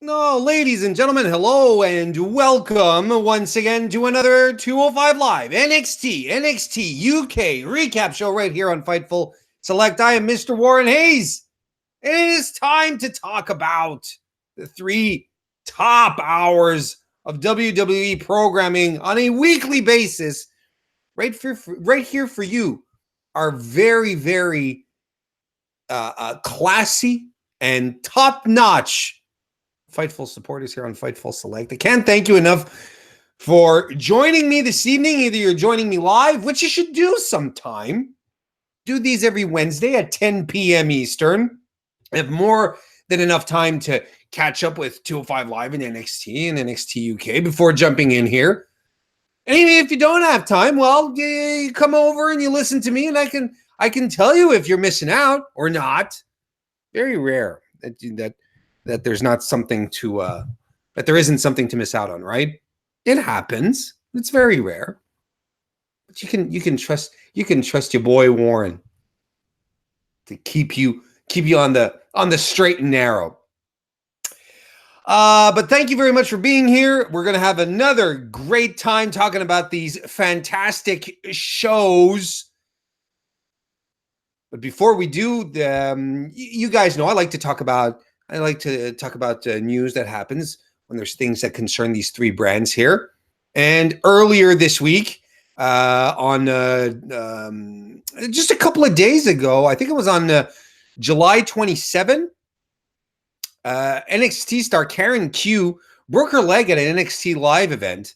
No, ladies and gentlemen, hello and welcome once again to another 205 Live NXT UK recap show right here on Fightful Select. I am Mr. Warren Hayes, and it is time to talk about the 3 top hours of WWE programming on a weekly basis right here for you. Our very classy and top-notch Fightful supporters here on Fightful Select. I can't thank you enough for joining me this evening. Either you're joining me live, which you should do sometime. Do these every Wednesday at 10 p.m. Eastern. I have more than enough time to catch up with 205 Live and NXT and NXT UK before jumping in here. And even if you don't have time, well, you come over and you listen to me, and I can tell you if you're missing out or not. Very rare that there's not something to that there isn't something to miss out on, right? It happens. It's very rare. But you can trust your boy Warren to keep you on the straight and narrow. But thank you very much for being here. We're going to have another great time talking about these fantastic shows. But before we do, you guys know I like to talk about news that happens when there's things that concern these 3 brands here. And earlier this week, on just a couple of days ago, I think it was on July 27, NXT star Karen Q broke her leg at an NXT live event.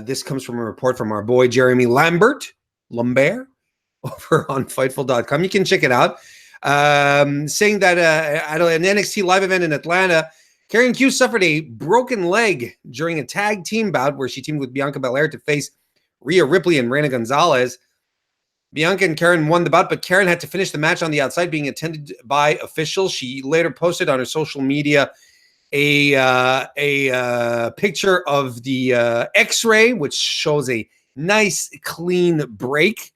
This comes from a report from our boy Jeremy Lambert over on Fightful.com. You can check it out. Saying that at an NXT live event in Atlanta, Karen Q suffered a broken leg during a tag team bout where she teamed with Bianca Belair to face Rhea Ripley and Reina Gonzalez. Bianca and Karen won the bout, but Karen had to finish the match on the outside, being attended by officials. She later posted on her social media a picture of the X-ray, which shows a nice, clean break.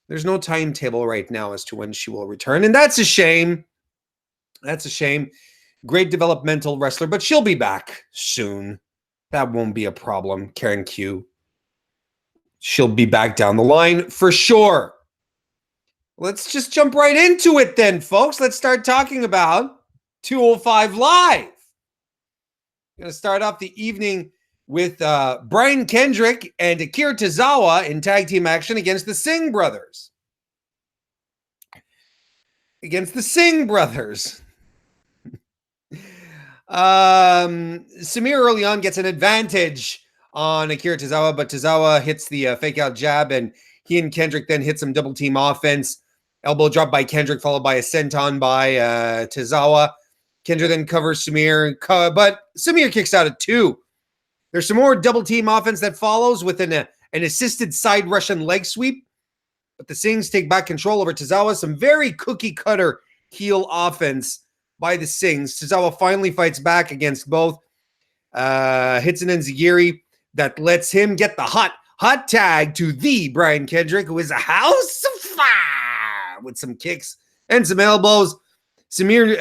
There's no timetable right now as to when she will return, and that's a shame. That's a shame. Great developmental wrestler, but she'll be back soon. That won't be a problem, Karen Q. She'll be back down the line for sure. Let's just jump right into it then, folks. Let's start talking about 205 Live. I'm going to start off the evening with Brian Kendrick and Akira Tozawa in tag team action against the Singh brothers. Samir early on gets an advantage on Akira Tozawa, but Tozawa hits the fake out jab, and he and Kendrick then hit some double team offense. Elbow drop by Kendrick, followed by a senton by Tozawa. Kendrick then covers Samir, but Samir kicks out at 2. There's some more double team offense that follows with an assisted side Russian leg sweep. But the Singhs take back control over Tozawa. Some very cookie cutter heel offense by the Singhs. Tozawa finally fights back against both. Hits an enziguri that lets him get the hot tag to the Brian Kendrick, who is a house of fire with some kicks and some elbows. Samir,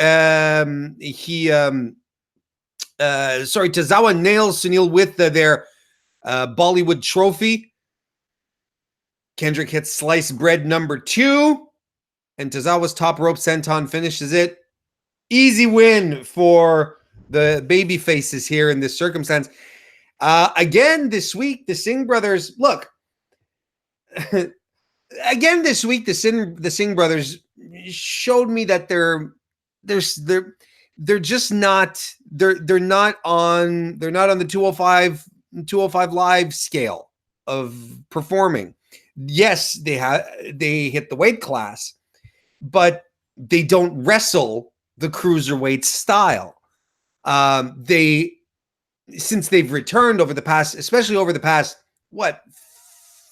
Tozawa nails Sunil with their Bollywood trophy. Kendrick hits sliced bread number 2, and Tozawa's top rope senton finishes it. Easy win for the baby faces here in this circumstance. Again this week, the Singh brothers, look. Again this week, the Singh brothers showed me that they're just not they're not on the 205 Live scale of performing. Yes, they hit the weight class, but they don't wrestle the cruiserweight style. Since they've returned over the past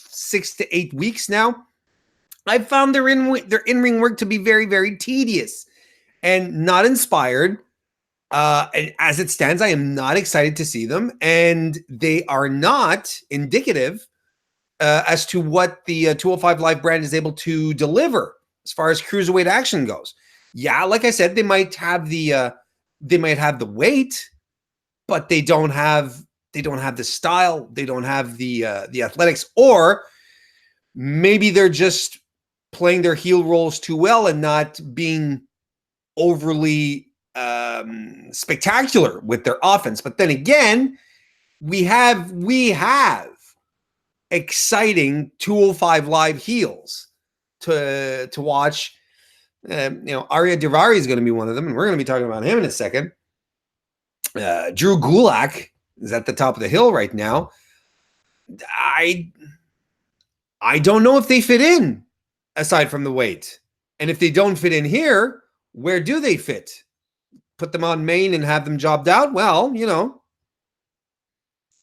6 to 8 weeks now, I've found their in-ring work to be very, very tedious and not inspired. And as it stands, I am not excited to see them, and they are not indicative as to what the 205 Live brand is able to deliver as far as cruiserweight action goes. Yeah, like I said, they might have the They might have the weight, but they don't have the style. They don't have the athletics, or maybe they're just playing their heel roles too well and not being overly spectacular with their offense. But then again, we have exciting 205 live heels to watch. Arya Daivari is going to be one of them, and we're going to be talking about him in a second. Drew Gulak is at the top of the hill right now. I don't know if they fit in aside from the weight. And if they don't fit in here, where do they fit? Put them on main and have them jobbed out? Well,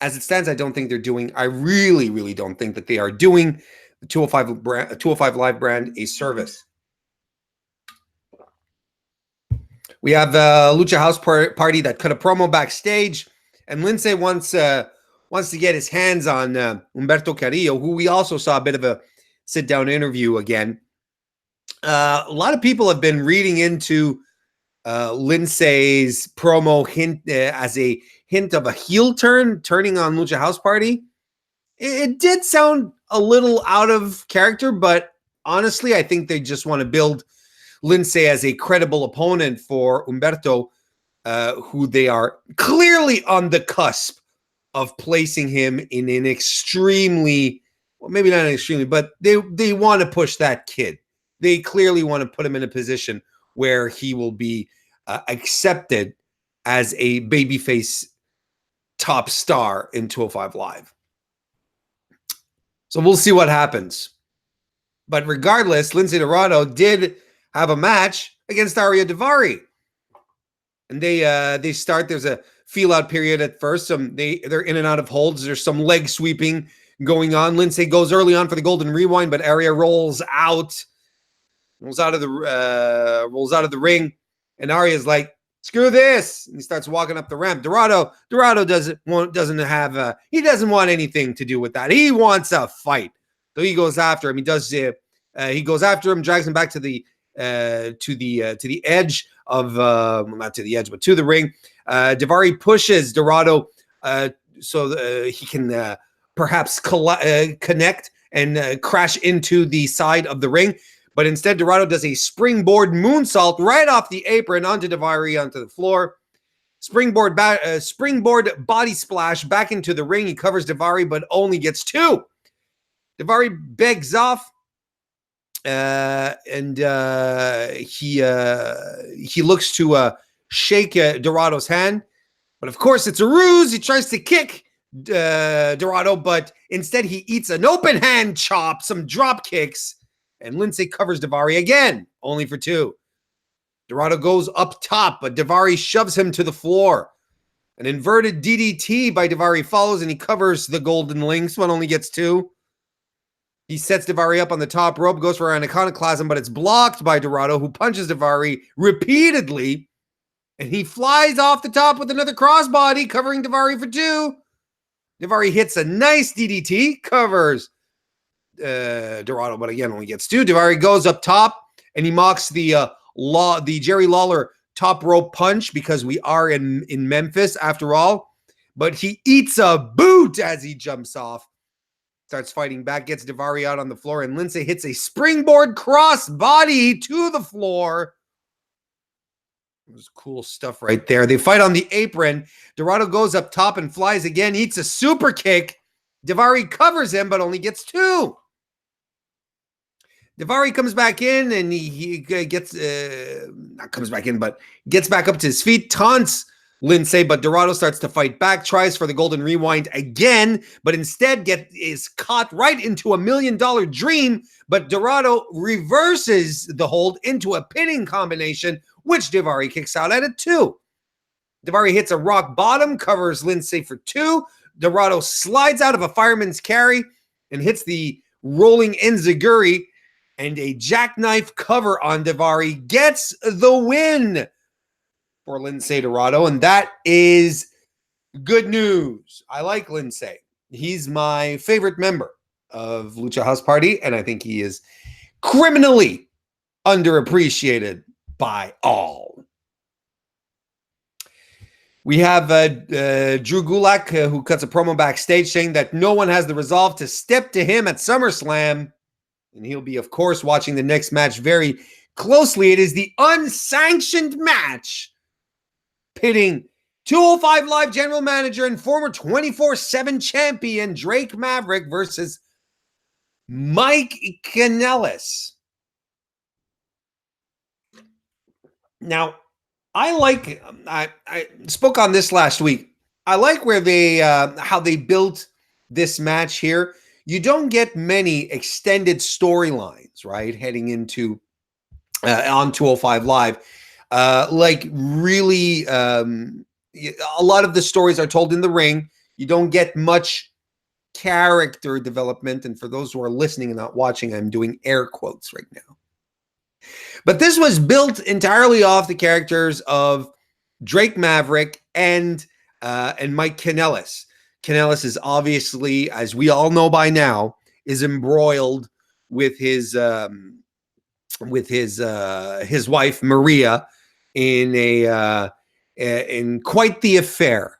as it stands, I don't think they're doing, I really, really don't think that they are doing the 205 Live brand a service. We have Lucha House Party that cut a promo backstage, and Lindsay wants to get his hands on Humberto Carrillo, who we also saw a bit of a sit-down interview again. A lot of people have been reading into Lindsay's promo hint as a hint of a heel turning on Lucha House Party. It did sound a little out of character, but honestly, I think they just want to build Lindsay as a credible opponent for Humberto, who they are clearly on the cusp of placing him in an extremely, well, maybe not extremely, but they want to push that kid. They clearly want to put him in a position where he will be accepted as a babyface top star in 205 Live. So we'll see what happens. But regardless, Lindsay Dorado did have a match against Arya Daivari. And they start, there's a feel-out period at first. They're in and out of holds. There's some leg sweeping going on. Lindsay goes early on for the golden rewind, but Arya rolls out of the ring, and Arya's like, "Screw this!" And he starts walking up the ramp. Dorado doesn't want anything to do with that. He wants a fight, so he goes after him. He goes after him, drags him back to the edge of not to the edge, but to the ring. Daivari pushes Dorado so he can perhaps connect and crash into the side of the ring. But instead, Dorado does a springboard moonsault right off the apron onto Daivari onto the floor. Springboard body splash back into the ring. He covers Daivari, but only gets two. Daivari begs off, and he looks to shake Dorado's hand. But of course, it's a ruse. He tries to kick Dorado, but instead he eats an open hand chop, some drop kicks, and Lindsay covers Daivari again, only for two. Dorado goes up top, but Daivari shoves him to the floor. An inverted DDT by Daivari follows, and he covers the Golden Links. One only gets two. He sets Daivari up on the top rope, goes for an iconoclasm, but it's blocked by Dorado, who punches Daivari repeatedly, and he flies off the top with another crossbody, covering Daivari for two. Daivari hits a nice DDT, covers Dorado, but again only gets two. Daivari goes up top, and he mocks the Jerry Lawler top rope punch, because we are in Memphis after all. But he eats a boot as he jumps off. Starts fighting back, gets Daivari out on the floor, and Lindsay hits a springboard cross body to the floor. It was cool stuff right there. They fight on the apron. Dorado goes up top and flies again, eats a super kick. Daivari covers him, but only gets two. Daivari comes back in, and he gets not comes back in, but gets back up to his feet, taunts Lindsay, but Dorado starts to fight back, tries for the golden rewind again, but instead is caught right into $1 million dream. But Dorado reverses the hold into a pinning combination, which Daivari kicks out at a two. Daivari hits a rock bottom, covers Lindsay for two. Dorado slides out of a fireman's carry and hits the rolling enziguri, and a jackknife cover on Daivari gets the win for Lindsay Dorado, and that is good news. I like Lindsay. He's my favorite member of Lucha House Party, and I think he is criminally underappreciated by all. We have Drew Gulak, who cuts a promo backstage saying that no one has the resolve to step to him at SummerSlam. And he'll be, of course, watching the next match very closely. It is the unsanctioned match pitting 205 Live General Manager and former 24/7 champion Drake Maverick versus Mike Kanellis. Now, I spoke on this last week. I like where they how they built this match here. You don't get many extended storylines, right? Heading into on 205 Live. Like really a lot of the stories are told in the ring. You don't get much character development. And for those who are listening and not watching, I'm doing air quotes right now. But this was built entirely off the characters of Drake Maverick and Mike Kanellis. Kanellis is obviously, as we all know by now, is embroiled with his wife Maria in quite the affair.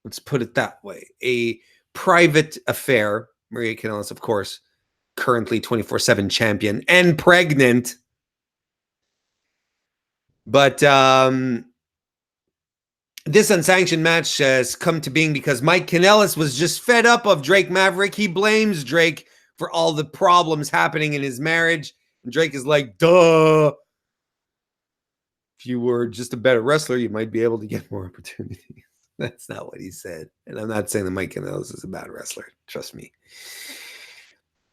Let's put it that way. A private affair. Maria Kanellis, of course, currently 24/7 champion and pregnant. But this unsanctioned match has come to being because Mike Kanellis was just fed up of Drake Maverick. He blames Drake for all the problems happening in his marriage. And Drake is like, duh. If you were just a better wrestler, you might be able to get more opportunities. That's not what he said. And I'm not saying that Mike Kanellis is a bad wrestler. Trust me.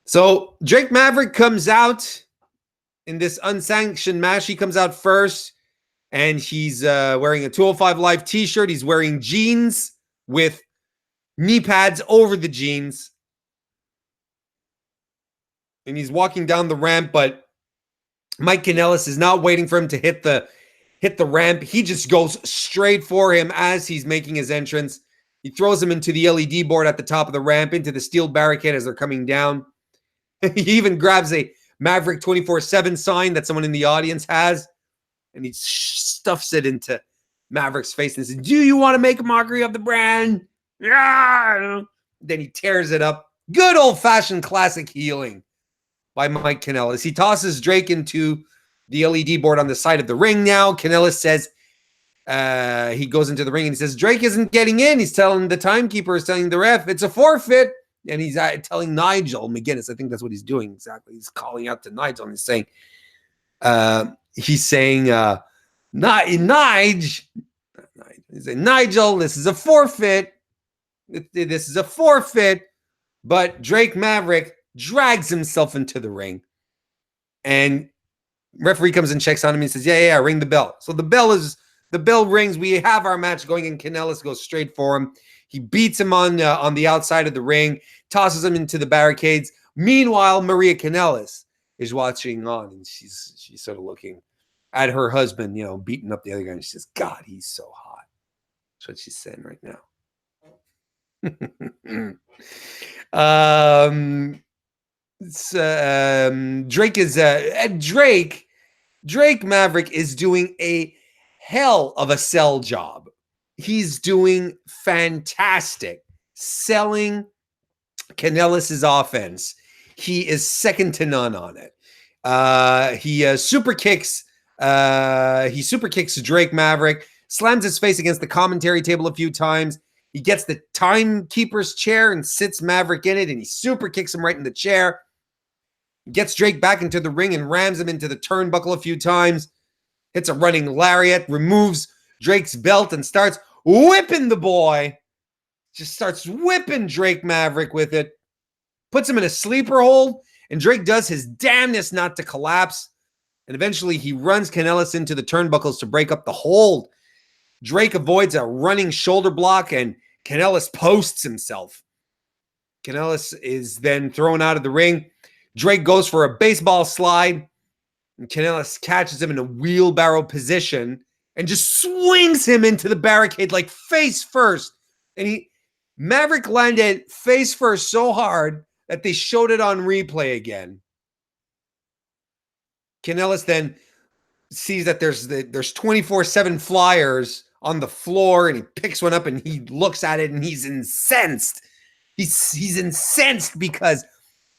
So Drake Maverick comes out in this unsanctioned match. He comes out first. And he's wearing a 205 Live t-shirt. He's wearing jeans with knee pads over the jeans. And he's walking down the ramp, but Mike Kanellis is not waiting for him to hit the ramp. He just goes straight for him as he's making his entrance. He throws him into the LED board at the top of the ramp, into the steel barricade as they're coming down. He even grabs a Maverick 24/7 sign that someone in the audience has. And he stuffs it into Maverick's face and says, do you want to make a mockery of the brand? Yeah. Then he tears it up. Good old-fashioned classic healing by Mike Kanellis. He tosses Drake into the LED board on the side of the ring now. Kanellis says, he goes into the ring and he says, Drake isn't getting in. He's telling the timekeeper, is telling the ref, it's a forfeit. And he's telling Nigel McGuinness, I think that's what he's doing exactly. He's calling out to Nigel and he's saying, Nigel, this is a forfeit. This is a forfeit. But Drake Maverick drags himself into the ring. And referee comes and checks on him and says, yeah, ring the bell. So the bell rings. We have our match going, and Kanellis goes straight for him. He beats him on the outside of the ring, tosses him into the barricades. Meanwhile, Maria Kanellis is watching on, and she's sort of looking at her husband, beating up the other guy, and she says, God, he's so hot. That's what she's saying right now. Drake Maverick is doing a hell of a sell job. He's doing fantastic selling Kanellis' offense. He is second to none on it. He super kicks Drake Maverick, slams his face against the commentary table a few times. He gets the timekeeper's chair and sits Maverick in it, and he super kicks him right in the chair. Gets Drake back into the ring and rams him into the turnbuckle a few times. Hits a running lariat, removes Drake's belt, and starts whipping the boy. Just starts whipping Drake Maverick with it. Puts him in a sleeper hold, and Drake does his damnness not to collapse. And eventually he runs Kanellis into the turnbuckles to break up the hold. Drake avoids a running shoulder block, and Kanellis posts himself. Kanellis is then thrown out of the ring. Drake goes for a baseball slide, and Kanellis catches him in a wheelbarrow position and just swings him into the barricade like face first. And Maverick landed face first so hard that they showed it on replay again. Kanellis then sees that there's 24/7 flyers on the floor, and he picks one up and he looks at it and he's incensed. He's incensed because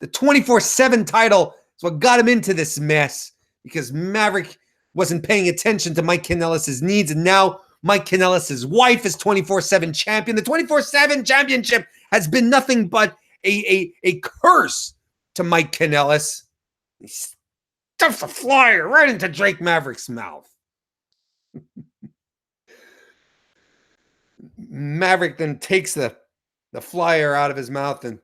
the 24/7 title is what got him into this mess, because Maverick wasn't paying attention to Mike Kanellis' needs, and now Mike Kanellis' wife is 24/7 champion. The 24/7 championship has been nothing but a curse to Mike Kanellis. He stuffs a flyer right into Drake Maverick's mouth. Maverick then takes the flyer out of his mouth, and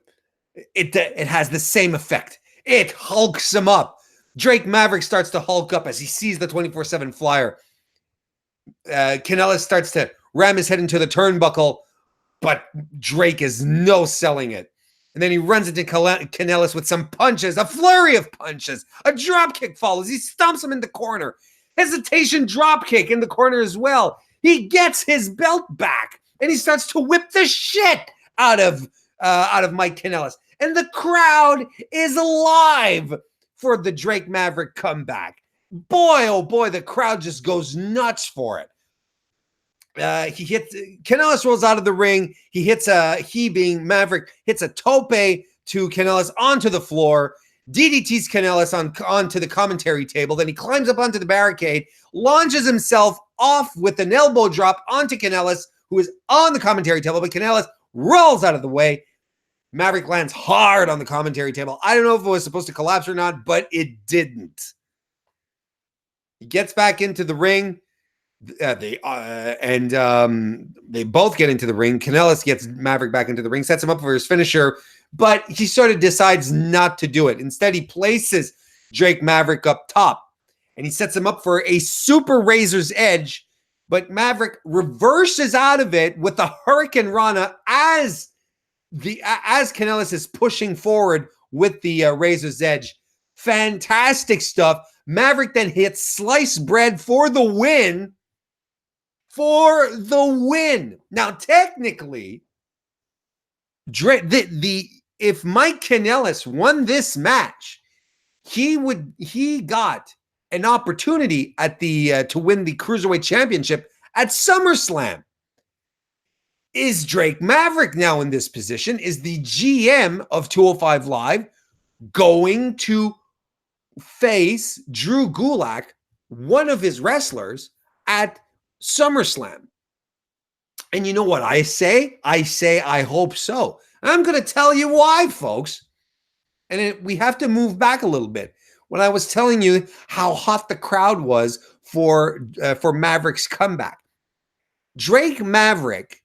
it has the same effect. It hulks him up. Drake Maverick starts to hulk up as he sees the 24/7 flyer. Kanellis starts to ram his head into the turnbuckle, but Drake is no selling it. And then he runs into Kanellis with some punches, a flurry of punches. A drop kick follows. He stomps him in the corner. Hesitation drop kick in the corner as well. He gets his belt back, and he starts to whip the shit out of Mike Kanellis. And the crowd is alive for the Drake Maverick comeback. Boy, oh boy, the crowd just goes nuts for it. Kanellis rolls out of the ring. He being Maverick, hits a tope to Kanellis onto the floor, DDTs Kanellis onto the commentary table. Then he climbs up onto the barricade, launches himself off with an elbow drop onto Kanellis, who is on the commentary table, but Kanellis rolls out of the way. Maverick lands hard on the commentary table. I don't know if it was supposed to collapse or not, but it didn't. He gets back into the ring. They both get into the ring. Kanellis gets Maverick back into the ring, sets him up for his finisher, but he sort of decides not to do it. Instead, he places Drake Maverick up top, and he sets him up for a super Razor's Edge, but Maverick reverses out of it with a Hurricane Rana as Kanellis is pushing forward with the Razor's Edge. Fantastic stuff. Maverick then hits sliced bread for the win. Now, technically, if Mike Kanellis won this match, he got an opportunity at to win the Cruiserweight Championship at SummerSlam. Is Drake Maverick now in this position? Is the GM of 205 Live going to face Drew Gulak, one of his wrestlers, at SummerSlam? And you know what I say? I hope so. I'm going to tell you why, folks. And we have to move back a little bit. When I was telling you how hot the crowd was for Maverick's comeback, Drake Maverick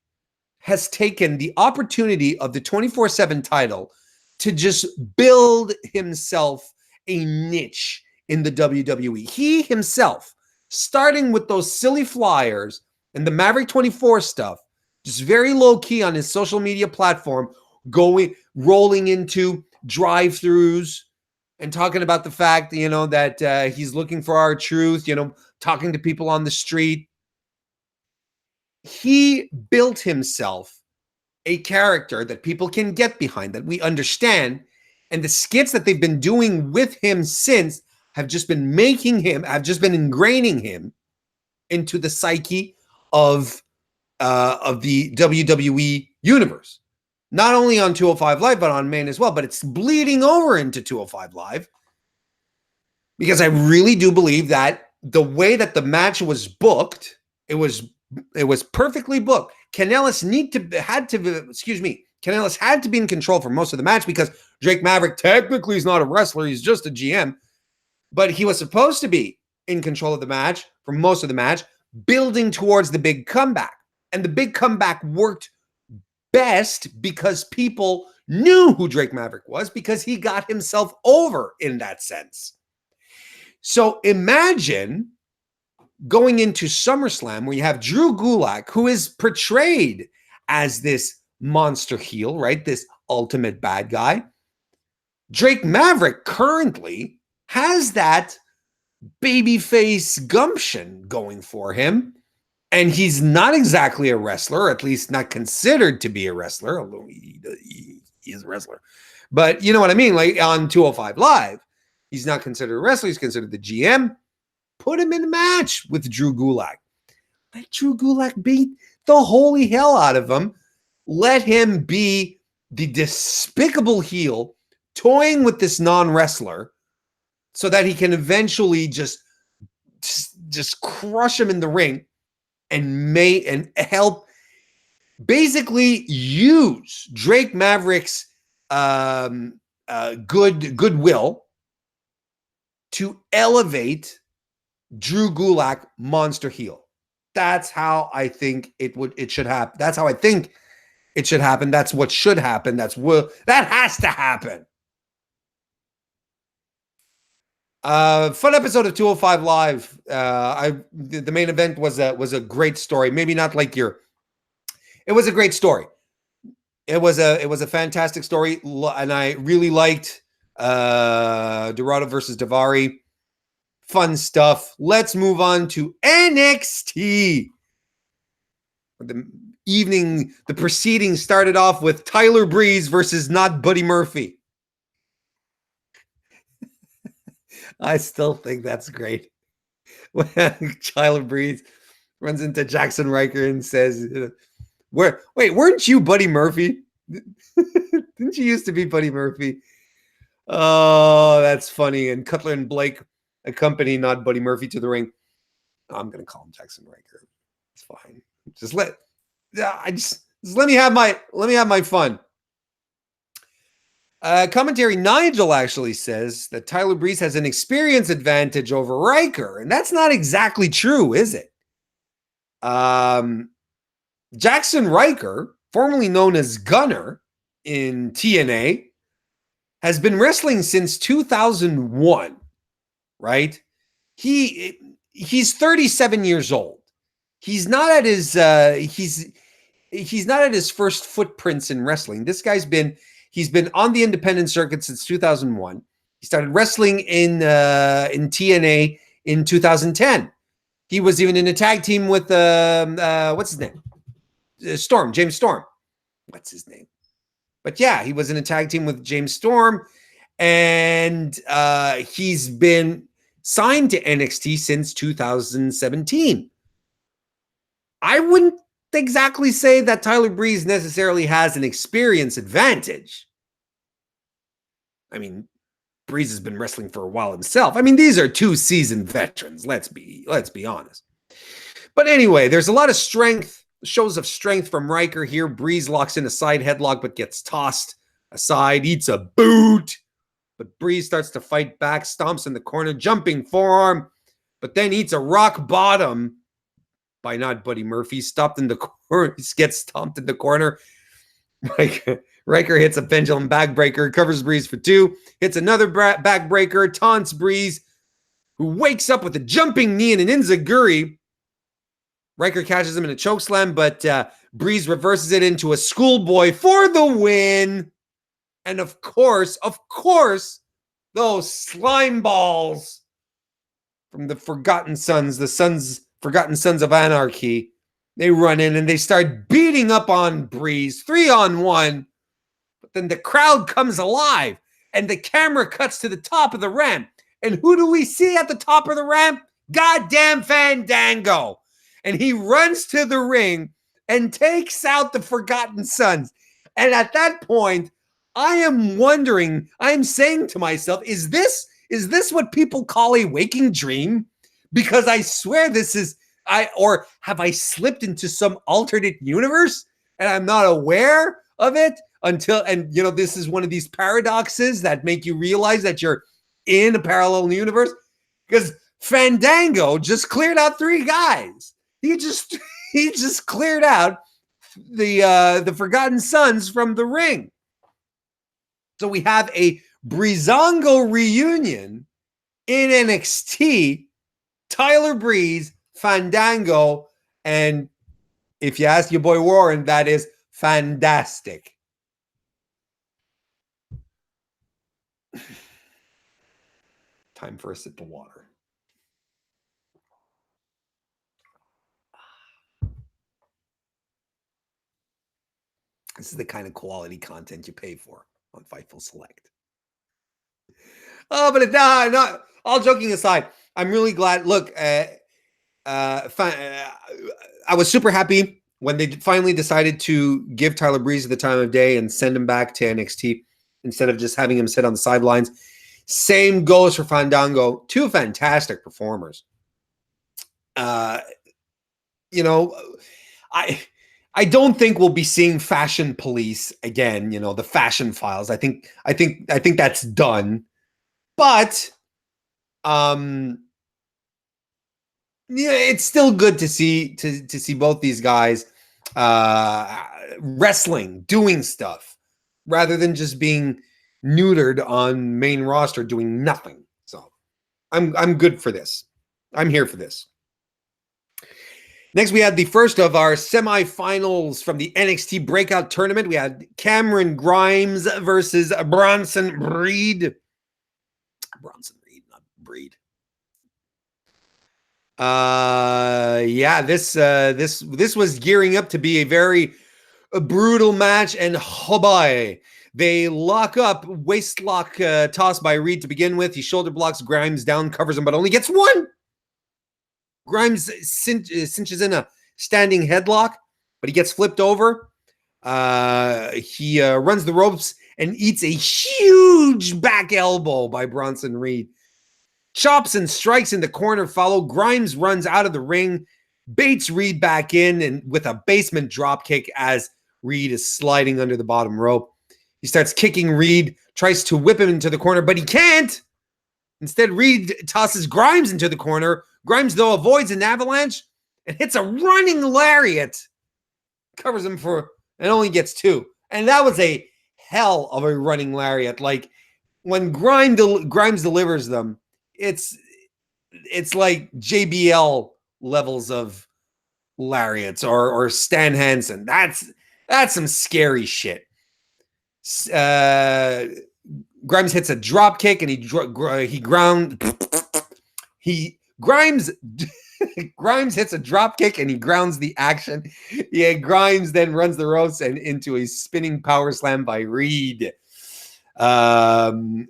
has taken the opportunity of the 24/7 title to just build himself a niche in the WWE. He himself, starting with those silly flyers and the Maverick 24 stuff, just very low key on his social media platform, rolling into drive-throughs and talking about the fact, that he's looking for our truth, talking to people on the street. He built himself a character that people can get behind, that we understand. And the skits that they've been doing with him since have just been ingraining him into the psyche of the WWE universe. Not only on 205 Live, but on main as well. But it's bleeding over into 205 Live, because I really do believe that the way that the match was booked, it was perfectly booked. Kanellis had to be in control for most of the match, because Drake Maverick technically is not a wrestler. He's just a GM. But he was supposed to be in control of the match for most of the match, building towards the big comeback. And the big comeback worked best because people knew who Drake Maverick was, because he got himself over in that sense. So imagine going into SummerSlam where you have Drew Gulak, who is portrayed as this monster heel, right? This ultimate bad guy. Drake Maverick currently has that babyface gumption going for him. And he's not exactly a wrestler, or at least not considered to be a wrestler, although he is a wrestler. But you know what I mean? Like on 205 Live, he's not considered a wrestler. He's considered the GM. Put him in a match with Drew Gulak. Let Drew Gulak beat the holy hell out of him. Let him be the despicable heel toying with this non-wrestler so that he can eventually just crush him in the ring and help basically use Drake Maverick's goodwill to elevate Drew Gulak monster heel. That's how I think it should happen. That's how I think it should happen. That's what should happen. That has to happen. Fun episode of 205 Live. The main event was a great story. Maybe not like it was a great story. It was a fantastic story, and I really liked Dorado versus Daivari. Fun stuff. Let's move on to NXT. The proceedings started off with Tyler Breeze versus not Buddy Murphy. I still think that's great. When Tyler Breeze runs into Jackson Riker and says, weren't you Buddy Murphy? Didn't you used to be Buddy Murphy? Oh, that's funny. And Cutler and Blake accompany not Buddy Murphy to the ring. I'm going to call him Jackson Riker. It's fine. Just let me have my fun. Commentary Nigel actually says that Tyler Breeze has an experience advantage over Riker, and that's not exactly true, is it? Jackson Riker, formerly known as Gunner in TNA, has been wrestling since 2001, right? He's 37 years old. He's not at his he's not at his first footprints in wrestling. This guy's he's been on the independent circuit since 2001. He started wrestling in TNA in 2010. He was even in a tag team with what's his name? James Storm. What's his name? But yeah, he was in a tag team with James Storm, and he's been signed to NXT since 2017. I wouldn't exactly say that Tyler Breeze necessarily has an experience advantage. I mean, Breeze has been wrestling for a while himself. I mean, these are two seasoned veterans. Let's be honest. But anyway, there's a lot of shows of strength from Riker here. Breeze locks in a side headlock, but gets tossed aside, eats a boot. But Breeze starts to fight back, stomps in the corner, jumping forearm, but then eats a rock bottom by not Buddy Murphy. Stopped in the corner, gets stomped in the corner. Riker hits a pendulum backbreaker, covers Breeze for two, hits another backbreaker, taunts Breeze, who wakes up with a jumping knee and an enziguri. Riker catches him in a chokeslam, but Breeze reverses it into a schoolboy for the win. And of course, those slime balls from the Forgotten Sons, Forgotten Sons of Anarchy, they run in and they start beating up on Breeze, 3-on-1. But then the crowd comes alive and the camera cuts to the top of the ramp. And who do we see at the top of the ramp? Goddamn Fandango. And he runs to the ring and takes out the Forgotten Sons. And at that point, I am saying to myself, is this what people call a waking dream? Because I swear or have I slipped into some alternate universe and I'm not aware of it this is one of these paradoxes that make you realize that you're in a parallel universe, because Fandango just cleared out 3 guys. He just cleared out the Forgotten Sons from the ring. So we have a Breezango reunion in NXT. Tyler Breeze, Fandango, and if you ask your boy Warren, that is fantastic. Time for a sip of water. This is the kind of quality content you pay for on Fightful Select. Oh, but not all joking aside, I'm really glad. Look, I was super happy when they finally decided to give Tyler Breeze the time of day and send him back to NXT instead of just having him sit on the sidelines. Same goes for Fandango. Two fantastic performers. You know, I don't think we'll be seeing Fashion Police again. You know, the Fashion Files. I think that's done. But yeah, it's still good to see to see both these guys wrestling, doing stuff, rather than just being neutered on main roster doing nothing. So I'm good for this. I'm here for this. Next, we had the first of our semifinals from the NXT Breakout Tournament. We had Cameron Grimes versus Bronson Reed. Bronson Reed, not Breed. Yeah, this was gearing up to be a very brutal match, and hobai, they lock up, waist lock toss by Reed to begin with. He shoulder blocks Grimes down, covers him, but only gets one. Grimes cinches in a standing headlock, but he gets flipped over. He runs the ropes and eats a huge back elbow by Bronson Reed. Chops and strikes in the corner follow. Grimes runs out of the ring, baits Reed back in, and with a basement drop kick as Reed is sliding under the bottom rope. He starts kicking Reed, tries to whip him into the corner, but he can't. Instead, Reed tosses Grimes into the corner. Grimes, though, avoids an avalanche and hits a running lariat. Covers him and only gets two. And that was a hell of a running lariat. Like, when Grimes delivers them, it's like JBL levels of lariats or Stan Hansen. That's some scary shit. Grimes hits a drop kick and Grimes hits a drop kick and he grounds the action. Yeah, Grimes then runs the ropes and into a spinning power slam by Reed. Reed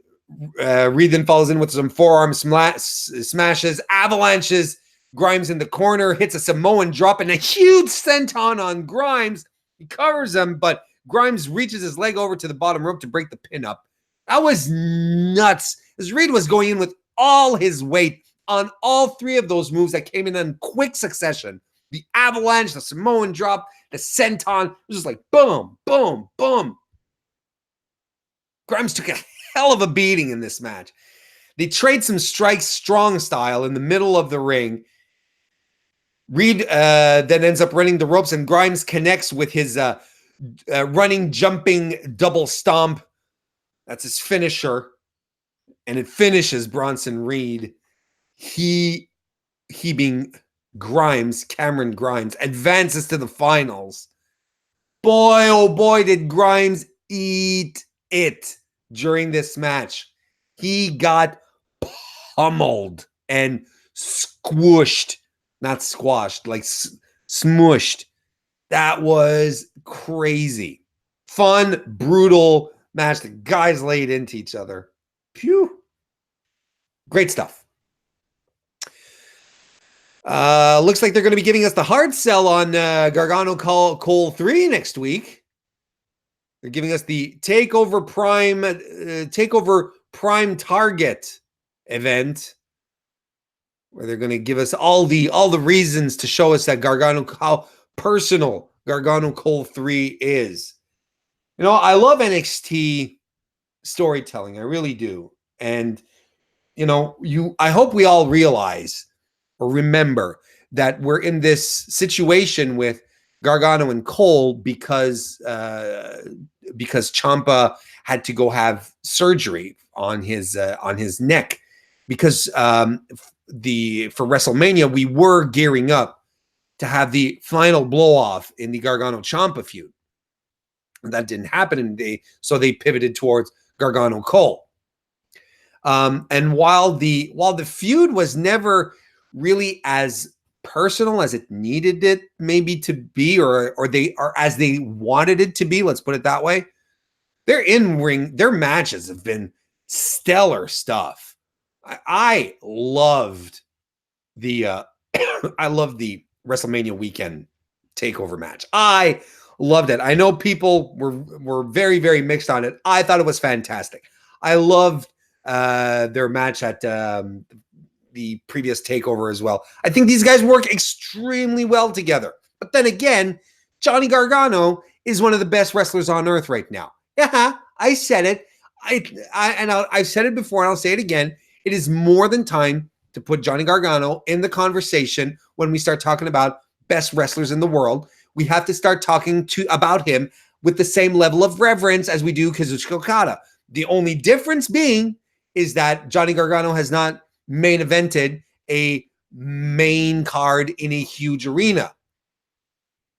then follows in with some forearm smashes, avalanches Grimes in the corner, hits a Samoan drop and a huge senton on Grimes. He covers him, but Grimes reaches his leg over to the bottom rope to break the pin up. That was nuts, as Reed was going in with all his weight on all three of those moves that came in quick succession. The avalanche, the Samoan drop, the senton. It was just like boom, boom, boom. Grimes took a hell of a beating in this match. They trade some strikes strong style in the middle of the ring. Reed then ends up running the ropes, and Grimes connects with his running, jumping double stomp. That's his finisher. And it finishes Bronson Reed. He being Grimes, Cameron Grimes, advances to the finals. Boy, oh boy, did Grimes eat it during this match. He got pummeled and squished. Not squashed, like smushed. That was crazy. Fun, brutal match. The guys laid into each other. Phew. Great stuff. Looks like they're going to be giving us the hard sell on Gargano Cole 3 next week. They're giving us the Takeover Prime Target event, where they're going to give us all the reasons to show us that how personal Gargano Cole 3 is. You know, I love NXT storytelling. I really do. And, you know, I hope we all realize or remember that we're in this situation with Gargano and Cole because Ciampa had to go have surgery on his neck, because for WrestleMania we were gearing up to have the final blow off in the Gargano Ciampa feud. And that didn't happen, and so they pivoted towards Gargano Cole. And while the feud was never really as personal as it needed it maybe to be, or as they wanted it to be, let's put it that way, their matches have been stellar stuff. I loved the I love the WrestleMania weekend takeover match. I loved it. I know people were very, very mixed on it. I thought it was fantastic. I loved their match at the previous takeover as well. I think these guys work extremely well together. But then again, Johnny Gargano is one of the best wrestlers on earth right now. Yeah, I said it. I've said it before, and I'll say it again. It is more than time to put Johnny Gargano in the conversation when we start talking about best wrestlers in the world. We have to start talking about him with the same level of reverence as we do Kazuchika Okada. The only difference being is that Johnny Gargano has not main evented a main card in a huge arena.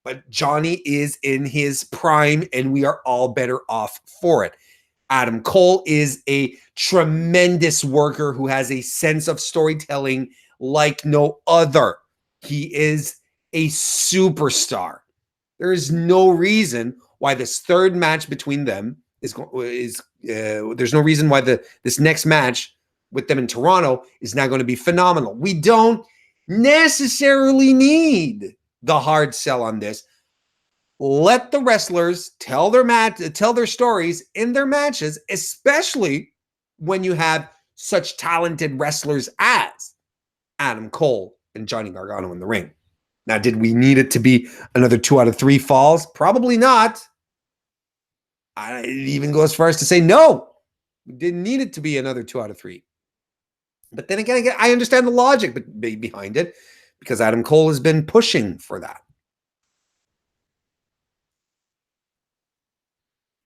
But Johnny is in his prime, and we are all better off for it. Adam Cole is a tremendous worker who has a sense of storytelling like no other. He is a superstar. There is no reason why this third match between them there's no reason why this next match with them in Toronto is not going to be phenomenal. We don't necessarily need the hard sell on this. Let the wrestlers tell their stories in their matches, especially when you have such talented wrestlers as Adam Cole and Johnny Gargano in the ring. Now, did we need it to be another 2 out of 3 falls? Probably not. I even go as far as to say no. We didn't need it to be another 2 out of 3. But then again, I understand the logic behind it because Adam Cole has been pushing for that.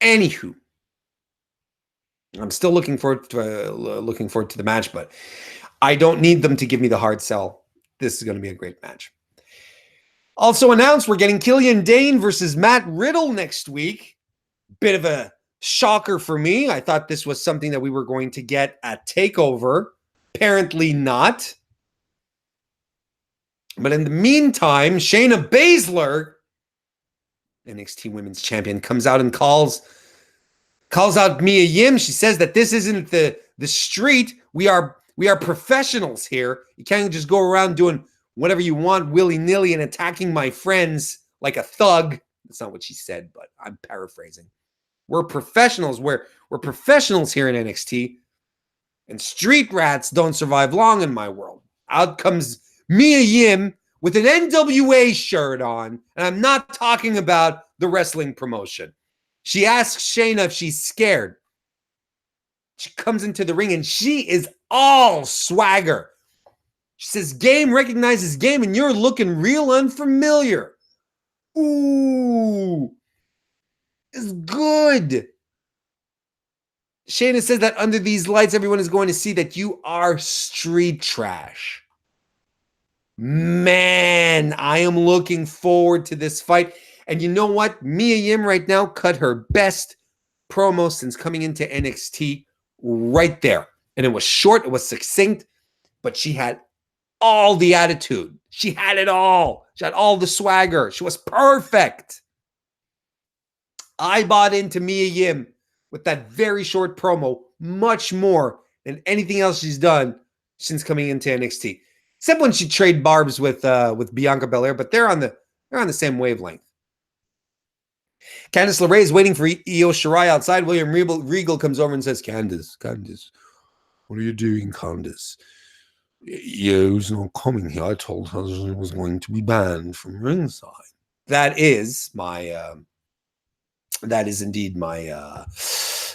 Anywho, I'm still looking forward to the match, but I don't need them to give me the hard sell. This is going to be a great match. Also announced, we're getting Killian Dane versus Matt Riddle next week. Bit of a shocker for me. I thought this was something that we were going to get at TakeOver. Apparently not. But in the meantime, Shayna Baszler, NXT Women's Champion, comes out and calls out Mia Yim. She says that this isn't the street. We are professionals here. You can't just go around doing whatever you want willy-nilly and attacking my friends like a thug. That's not what she said, but I'm paraphrasing. We're professionals. We're professionals here in NXT. And street rats don't survive long in my world. Out comes Mia Yim with an NWA shirt on. And I'm not talking about the wrestling promotion. She asks Shayna if she's scared. She comes into the ring and she is all swagger. She says, game recognizes game and you're looking real unfamiliar. Ooh, it's good. Shayna says that under these lights, everyone is going to see that you are street trash. Man, I am looking forward to this fight. And you know what? Mia Yim right now cut her best promo since coming into NXT right there. And it was short, it was succinct, but she had all the attitude. She had it all. She had all the swagger. She was perfect. I bought into Mia Yim with that very short promo much more than anything else she's done since coming into NXT. Except when she traded barbs with Bianca Belair, but they're on the same wavelength. Candice LeRae is waiting for Io Shirai outside. William Regal comes over and says, Candice, what are you doing, Candice? Io's not coming here. I told her she was going to be banned from ringside. That is indeed my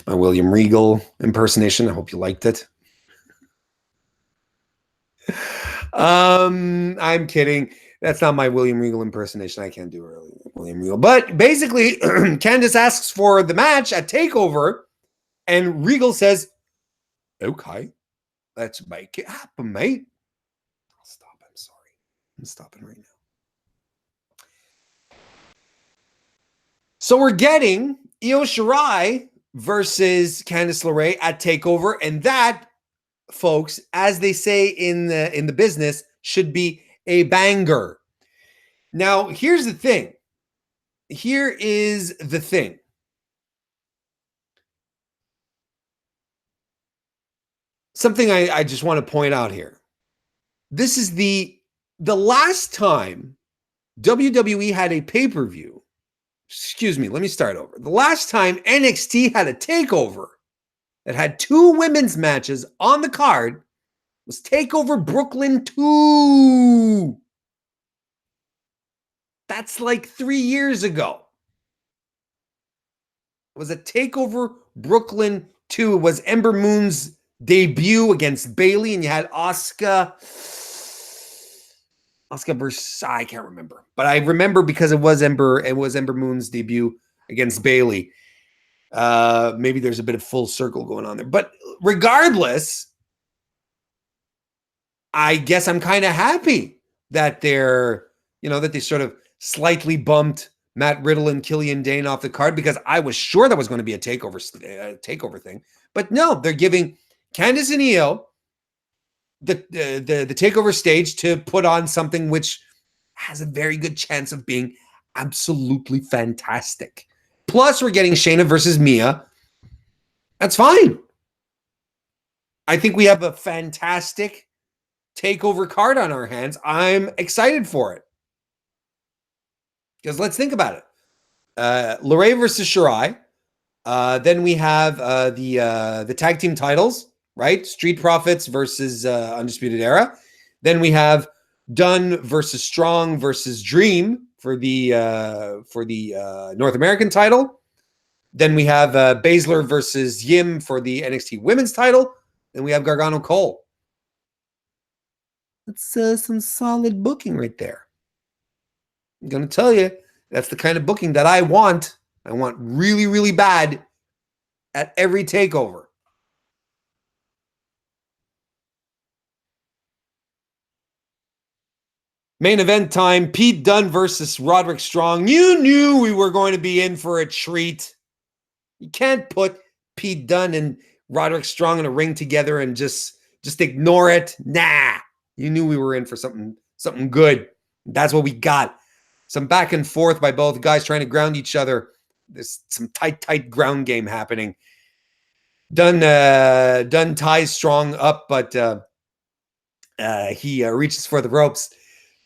William Regal impersonation. I hope you liked it. I'm kidding. That's not my William Regal impersonation. I can't do William Regal. But basically, Candice asks for the match at TakeOver, and Regal says, okay, let's make it happen, mate. I'll stop. I'm sorry. I'm stopping right now. So we're getting Io Shirai versus Candice LeRae at TakeOver, and that, folks, as they say in the business, should be a banger. Now, here's the thing. Here is the thing. Something I just want to point out here. This is the The last time WWE had a pay-per-view, excuse me, let me start over. The last time NXT had a takeover that had 2 women's matches on the card was TakeOver Brooklyn 2. That's like 3 years ago. It was a TakeOver Brooklyn 2. It was Ember Moon's debut against Bayley, and you had Asuka versus, I can't remember. But I remember because it was Ember Moon's debut against Bayley. Maybe there's a bit of full circle going on there. But regardless, I guess I'm kind of happy that that they sort of slightly bumped Matt Riddle and Killian Dane off the card, because I was sure that was going to be a takeover thing. But no, they're giving Candice and Io the takeover stage to put on something which has a very good chance of being absolutely fantastic. Plus, we're getting Shayna versus Mia. That's fine. I think we have a fantastic takeover card on our hands. I'm excited for it. Because let's think about it. Lorraine versus Shirai. Then we have the tag team titles, right? Street Profits versus Undisputed Era. Then we have Dunn versus Strong versus Dream for the North American title. Then we have Baszler versus Yim for the NXT Women's title. Then we have Gargano Cole. That's some solid booking right there. I'm going to tell you, that's the kind of booking that I want. I want really, really bad at every takeover. Main event time, Pete Dunne versus Roderick Strong. You knew we were going to be in for a treat. You can't put Pete Dunne and Roderick Strong in a ring together and just ignore it. Nah, you knew we were in for something good. That's what we got. Some back and forth by both guys trying to ground each other. There's some tight ground game happening. Dunn ties Strong up, but he reaches for the ropes.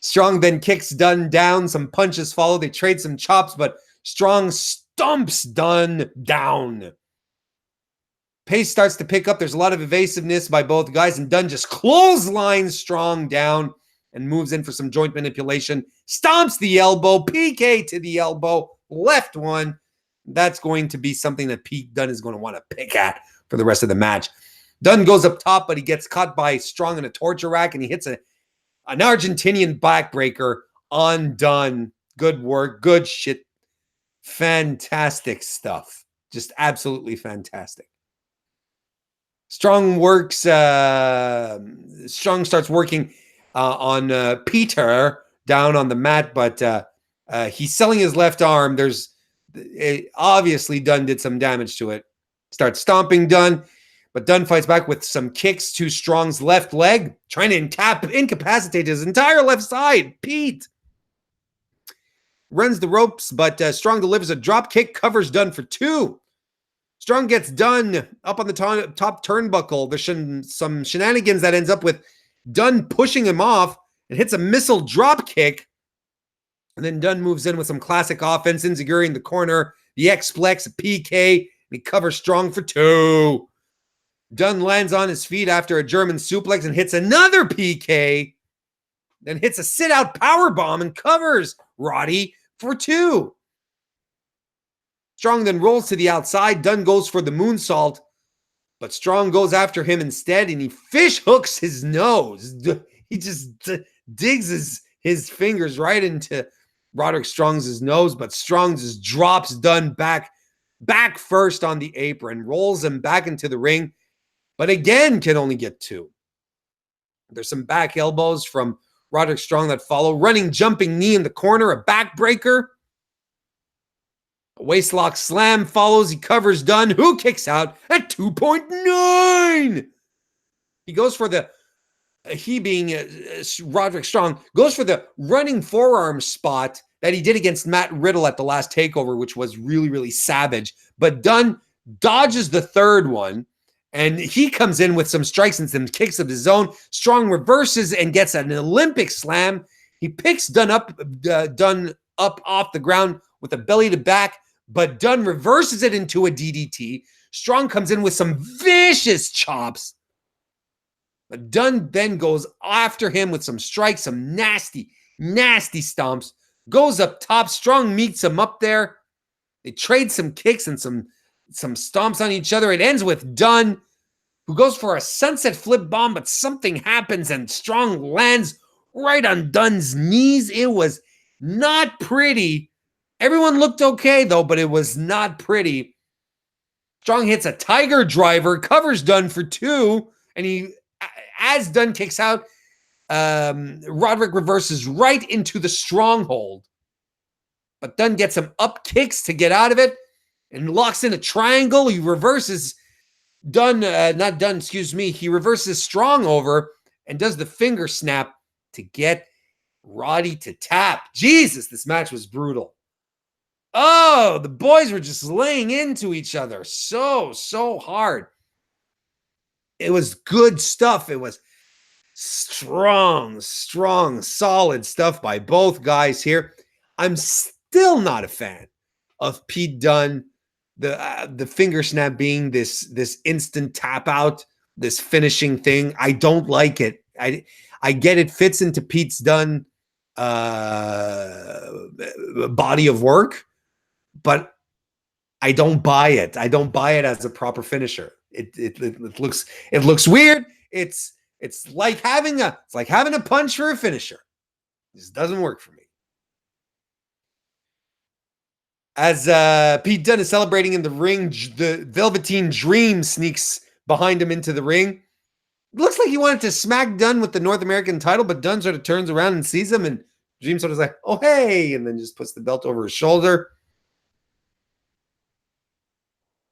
Strong then kicks Dunn down. Some punches follow. They trade some chops, but Strong stomps Dunn down. Pace starts to pick up. There's a lot of evasiveness by both guys, and Dunn just clotheslines Strong down and moves in for some joint manipulation. Stomps the elbow. PK to the elbow. Left one. That's going to be something that Pete Dunne is going to want to pick at for the rest of the match. Dunn goes up top, but he gets caught by Strong in a torture rack, and he hits an Argentinian backbreaker on Dunn. Good work. Good shit. Fantastic stuff. Just absolutely fantastic. Strong starts working on Peter down on the mat, but he's selling his left arm. Obviously Dunn did some damage to it. Starts stomping Dunn, but Dunn fights back with some kicks to Strong's left leg, trying to incapacitate his entire left side. Pete runs the ropes, but Strong delivers a drop kick, covers Dunn for 2. Strong gets Dunn up on the top turnbuckle. There's some shenanigans that ends up with Dunn pushing him off and hits a missile drop kick. And then Dunn moves in with some classic offense, enziguri in the corner, the X-Plex, a PK, and he covers Strong for 2. Dunn lands on his feet after a German suplex and hits another PK, then hits a sit-out powerbomb and covers Roddy for 2. Strong then rolls to the outside. Dunn goes for the moonsault, but Strong goes after him instead, and he fish hooks his nose. He just digs his fingers right into Roderick Strong's nose, but Strong just drops Dunn back first on the apron, rolls him back into the ring, but again can only get 2. There's some back elbows from Roderick Strong that follow. Running jumping knee in the corner, a backbreaker. A waistlock slam follows. He covers Dunn, who kicks out at 2.9. He goes for the, he being Roderick Strong, goes for the running forearm spot that he did against Matt Riddle at the last takeover, which was really, really savage. But Dunn dodges the third one And he comes in with some strikes and some kicks of his own. Strong reverses and gets an Olympic slam. He picks Dunn up off the ground with a belly to back, but Dunn reverses it into a DDT. Strong comes in with some vicious chops. But Dunn then goes after him with some strikes, some nasty, nasty stomps. Goes up top. Strong meets him up there. They trade some kicks and some stomps on each other. It ends with Dunn, who goes for a sunset flip bomb, but something happens and Strong lands right on Dunn's knees. It was not pretty. Everyone looked okay, though, but it was not pretty. Strong hits a Tiger Driver, covers Dunn for 2, and as Dunn kicks out, Roderick reverses right into the stronghold. But Dunn gets some up kicks to get out of it and locks in a triangle. He reverses he reverses Strong over and does the finger snap to get Roddy to tap. Jesus, this match was brutal. Oh, the boys were just laying into each other so hard. It was good stuff. It was strong, solid stuff by both guys here. I'm still not a fan of Pete Dunne, the finger snap being this instant tap out, this finishing thing. I don't like it. I get it fits into Pete Dunne body of work, but I don't buy it. I don't buy it as a proper finisher. It looks weird. It's like having a punch for a finisher. This doesn't work for me. As Pete Dunne is celebrating in the ring, the Velveteen Dream sneaks behind him into the ring. It looks like he wanted to smack Dunne with the North American title, but Dunne sort of turns around and sees him, and Dream sort of is like, oh, hey, and then just puts the belt over his shoulder.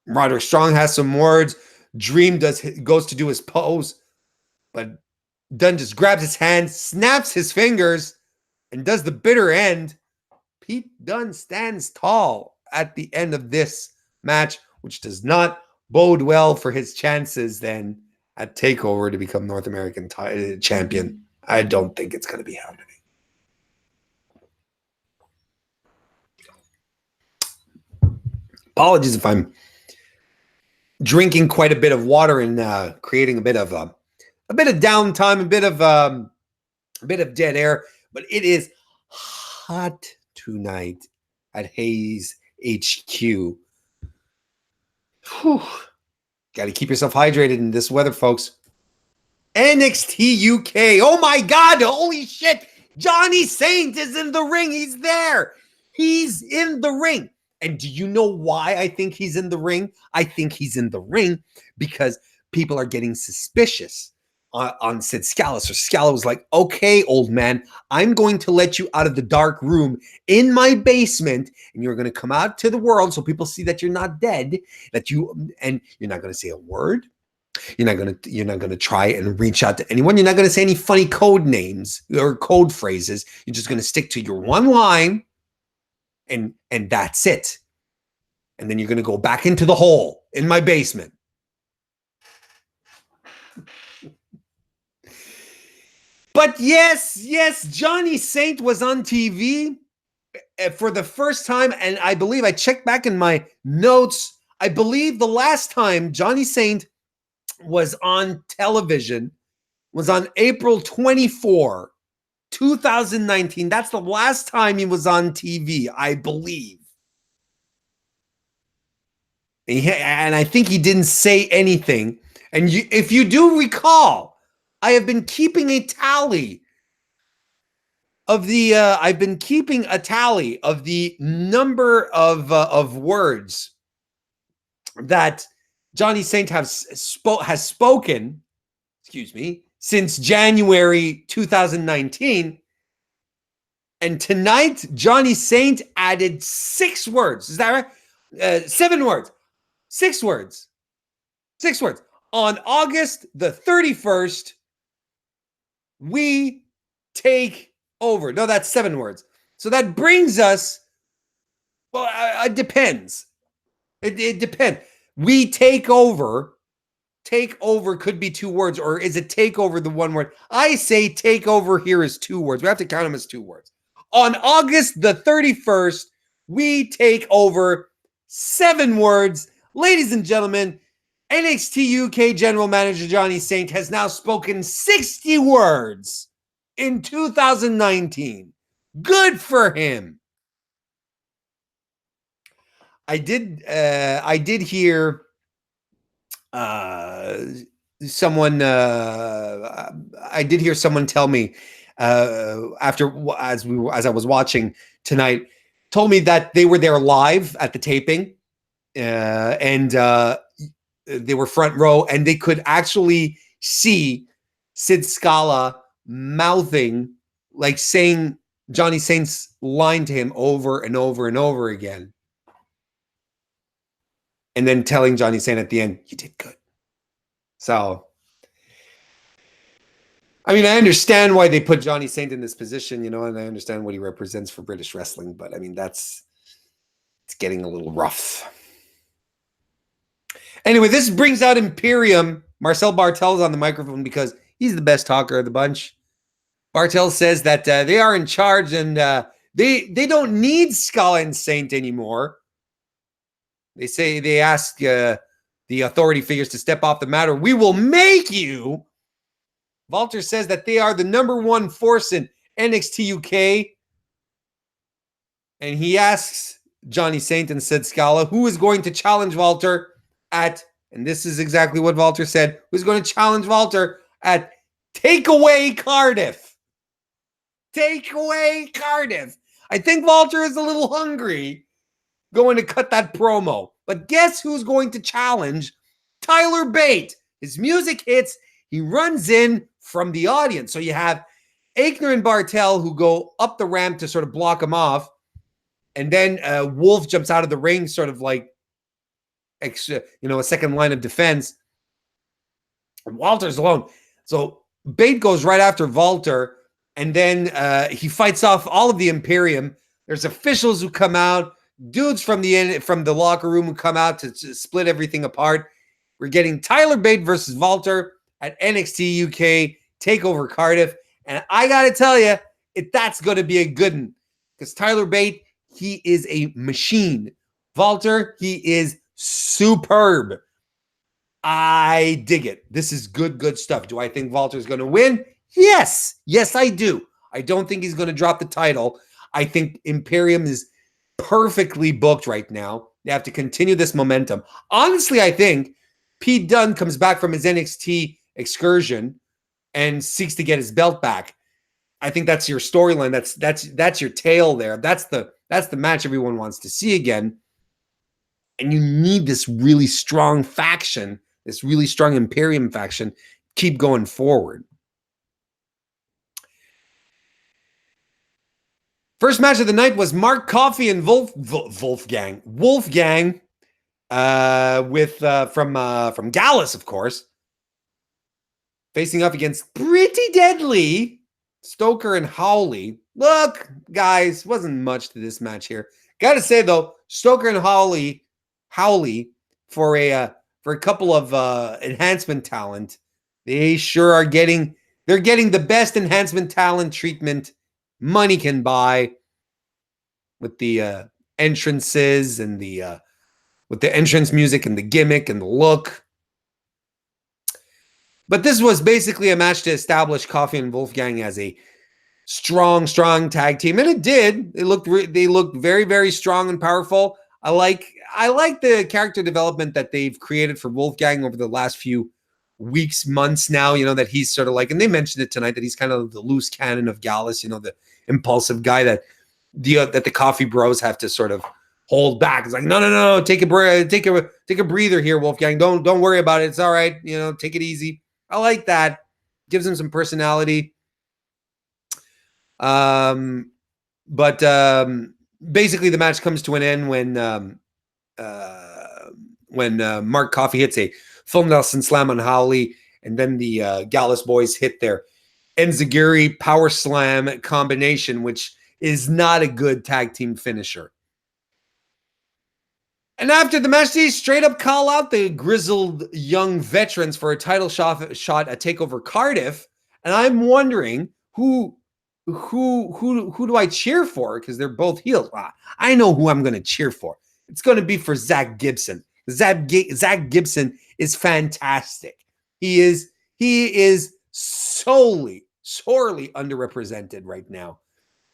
Roderick Strong has some words. Dream goes to do his pose, but Dunne just grabs his hand, snaps his fingers, and does the bitter end. Pete Dunne stands tall at the end of this match, which does not bode well for his chances then at TakeOver to become North American champion. I don't think it's going to be happening. Apologies if I'm drinking quite a bit of water and creating a bit of downtime, a bit of dead air, but it is hot tonight at Hayes HQ. Got to keep yourself hydrated in this weather, folks. NXT UK. Oh my God. Holy shit. Johnny Saint is in the ring. He's there. He's in the ring. And do you know why I think he's in the ring? I think he's in the ring because people are getting suspicious on Sid Scala. So Scala was like, okay, old man, I'm going to let you out of the dark room in my basement, and you're going to come out to the world so people see that you're not dead, and you're not going to say a word. You're not going to try and reach out to anyone. You're not going to say any funny code names or code phrases. You're just going to stick to your one line, and that's it. And then you're going to go back into the hole in my basement. But yes, Johnny Saint was on TV for the first time, and I believe I checked back in my notes. I believe the last time Johnny Saint was on television was on April 24, 2019. That's the last time he was on TV, I believe. And I think he didn't say anything. And if you do recall, I have been keeping a tally of the number of words that Johnny Saint has spoken, since January 2019. And tonight, Johnny Saint added 6 words. Is that right? 7 words. 6 words. 6 words. On August the 31st, we take over. No, that's 7 words. So that brings us, well, it depends. It depends. We take over take over could be 2 words, or is it take over the 1 word? I say take over here is 2 words. We have to count them as 2 words. On August the 31st, we take over 7 words. Ladies and gentlemen, NXT UK General Manager Johnny Saint has now spoken 60 words in 2019. Good for him. I did hear someone tell me as I was watching tonight, told me that they were there live at the taping, and they were front row, and they could actually see Sid Scala mouthing, like saying Johnny Saint's line to him over and over and over again. And then telling Johnny Saint at the end, you did good. So, I mean, I understand why they put Johnny Saint in this position, and I understand what he represents for British wrestling, but I mean, it's getting a little rough. Anyway, this brings out Imperium. Marcel Bartel's on the microphone because he's the best talker of the bunch. Bartel says that they are in charge, and they don't need Scala and Saint anymore. They ask the authority figures to step off the mat, or we will make you. Walter says that they are the #1 force in NXT UK. And he asks Johnny Saint and Sid Scala, who is going to challenge Walter at, and this is exactly what Walter said, who's going to challenge Walter at Takeaway Cardiff. Takeaway Cardiff. I think Walter is a little hungry going to cut that promo. But guess who's going to challenge? Tyler Bate. His music hits. He runs in from the audience. So you have Aichner and Bartel who go up the ramp to sort of block him off. And then Wolf jumps out of the ring, sort of like, a second line of defense. And Walter's alone. So Bate goes right after Walter. And then he fights off all of the Imperium. There's officials who come out. Dudes from the locker room who come out to split everything apart. We're getting Tyler Bate versus Walter at NXT UK TakeOver Cardiff. And I got to tell you, that's going to be a good one. Because Tyler Bate, he is a machine. Walter, he is superb. I dig it. This is good stuff. Do I think Walter's going to win? Yes. Yes, I do. I don't think he's going to drop the title. I think Imperium is perfectly booked right now. They have to continue this momentum. Honestly, I think Pete Dunne comes back from his NXT excursion and seeks to get his belt back. I think that's your storyline. That's your tale there. That's the match everyone wants to see again. And you need this really strong faction, this really strong Imperium faction, keep going forward. First match of the night was Mark Coffey and Wolfgang from Gallus, of course, facing up against Pretty Deadly, Stoker and Howley. Look, guys, wasn't much to this match here. Got to say though, Stoker and Howley for a couple of enhancement talent, they sure are getting the best enhancement talent treatment money can buy, with the entrances and with the entrance music and the gimmick and the look. But this was basically a match to establish Coffey and Wolfgang as a strong tag team, and it did. They looked very, very strong and powerful. I like the character development that they've created for Wolfgang over the last few weeks, months now. That he's sort of like, and they mentioned it tonight, that he's kind of the loose cannon of Gallus. The impulsive guy that the Coffee Bros have to sort of hold back. It's like, no, take a breather here, Wolfgang. Don't worry about it. It's all right. Take it easy. I like that. Gives him some personality. But basically the match comes to an end when Mark Coffey hits a full Nelson slam on Howley, and then the Gallus boys hit their Enziguri power slam combination, which is not a good tag team finisher. And after the match, they straight up call out the grizzled young veterans for a title shot at TakeOver Cardiff. And I'm wondering who do I cheer for? Because they're both heels. I know who I'm going to cheer for. It's going to be for Zach Gibson. Zach Gibson is fantastic. He is sorely underrepresented right now.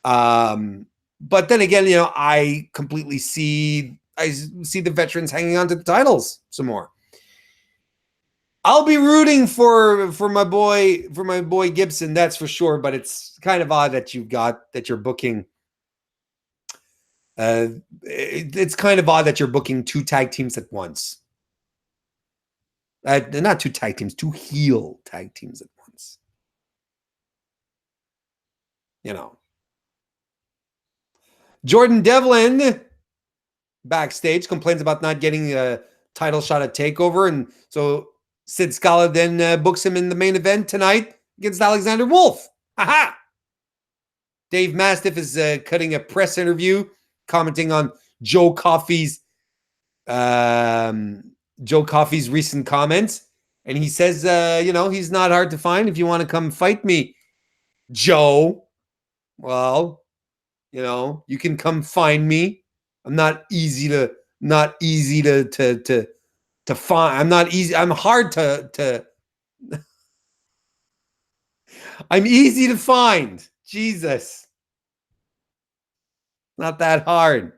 But then again, I completely see the veterans hanging on to the titles some more. I'll be rooting for my boy Gibson, that's for sure. But it's kind of odd that you're booking. It's kind of odd that you're booking two tag teams at once. Not two tag teams, two heel tag teams at once. Jordan Devlin backstage complains about not getting a title shot at TakeOver, and so Sid Scala then books him in the main event tonight against Alexander Wolf. Haha! Dave Mastiff is cutting a press interview, commenting on Joe Coffey's recent comments, and he says, he's not hard to find. If you want to come fight me, Joe, well, you can come find me. I'm not easy to find. I'm not easy. I'm hard to I'm easy to find. Jesus. Not that hard.